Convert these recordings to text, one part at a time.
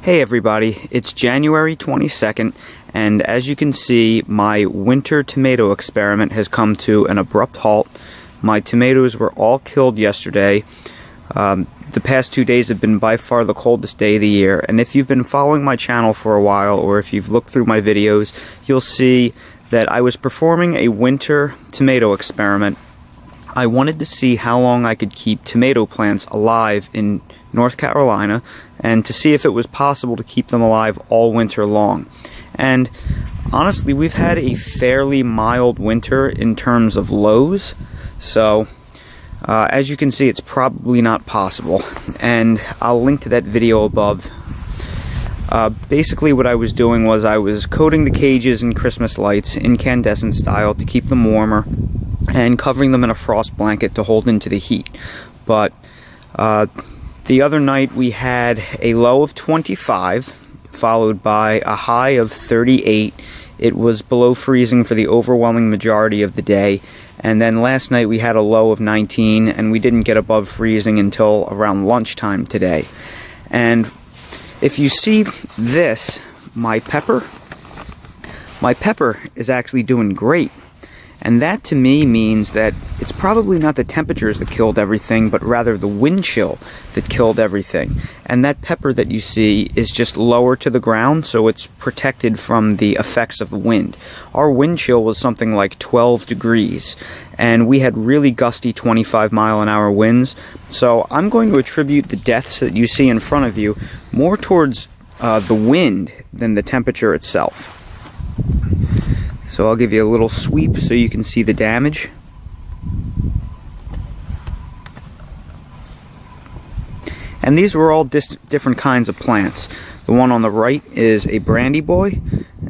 Hey everybody, it's January 22nd, and as you can see, my winter tomato experiment has come to an abrupt halt. My tomatoes were all killed yesterday. The past 2 days have been by far the coldest day of the year, and if you've been following my channel for a while, or if you've looked through my videos, you'll see that I was performing a winter tomato experiment. I wanted to see how long I could keep tomato plants alive in North Carolina, and to see if it was possible to keep them alive all winter long. And honestly, we've had a fairly mild winter in terms of lows, so as you can see, it's probably not possible, and I'll link to that video above. Basically what I was doing was I was coating the cages in Christmas lights incandescent style to keep them warmer, and covering them in a frost blanket to hold into the heat. But the other night we had a low of 25, followed by a high of 38. It was below freezing for the overwhelming majority of the day. And then last night we had a low of 19, and we didn't get above freezing until around lunchtime today. And if you see this, my pepper is actually doing great. And that to me means that it's probably not the temperatures that killed everything, but rather the wind chill that killed everything. And that pepper that you see is just lower to the ground, so it's protected from the effects of the wind. Our wind chill was something like 12 degrees, and we had really gusty 25-mile-an-hour winds. So I'm going to attribute the deaths that you see in front of you more towards the wind than the temperature itself. So I'll give you a little sweep so you can see the damage. And these were all different kinds of plants. The one on the right is a Brandy Boy,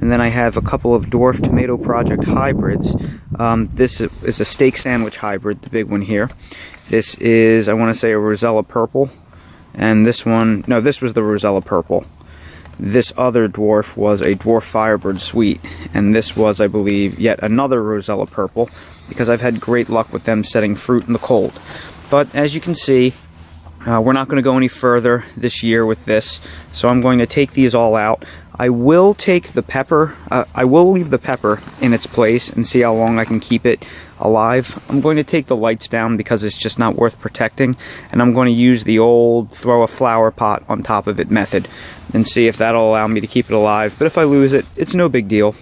and then I have a couple of Dwarf Tomato Project hybrids. This is a steak sandwich hybrid, the big one here. This is, I want to say, a Rosella Purple, and this one, no, this was the Rosella Purple. This other dwarf was a Dwarf Firebird Sweet, and this was, I believe, yet another Rosella Purple, because I've had great luck with them setting fruit in the cold. But as you can see, we're not going to go any further this year with this, so I'm going to take these all out. I will take the pepper, I will leave the pepper in its place and see how long I can keep it alive. I'm going to take the lights down because it's just not worth protecting, and I'm going to use the old throw a flower pot on top of it method and see if that'll allow me to keep it alive. But if I lose it, it's no big deal.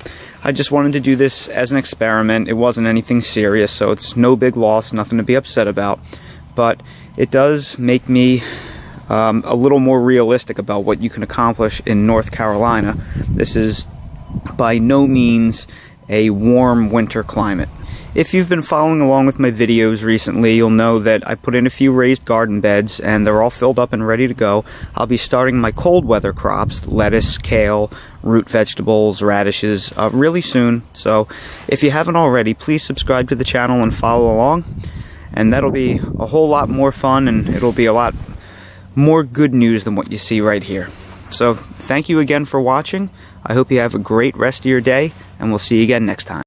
I just wanted to do this as an experiment. It wasn't anything serious, so it's no big loss, nothing to be upset about. But it does make me a little more realistic about what you can accomplish in North Carolina. This is by no means a warm winter climate. If you've been following along with my videos recently, you'll know that I put in a few raised garden beds, and they're all filled up and ready to go. I'll be starting my cold weather crops, lettuce, kale, root vegetables, radishes, really soon. So if you haven't already, please subscribe to the channel and follow along, and that'll be a whole lot more fun, and it'll be a lot more good news than what you see right here. So thank you again for watching. I hope you have a great rest of your day, and we'll see you again next time.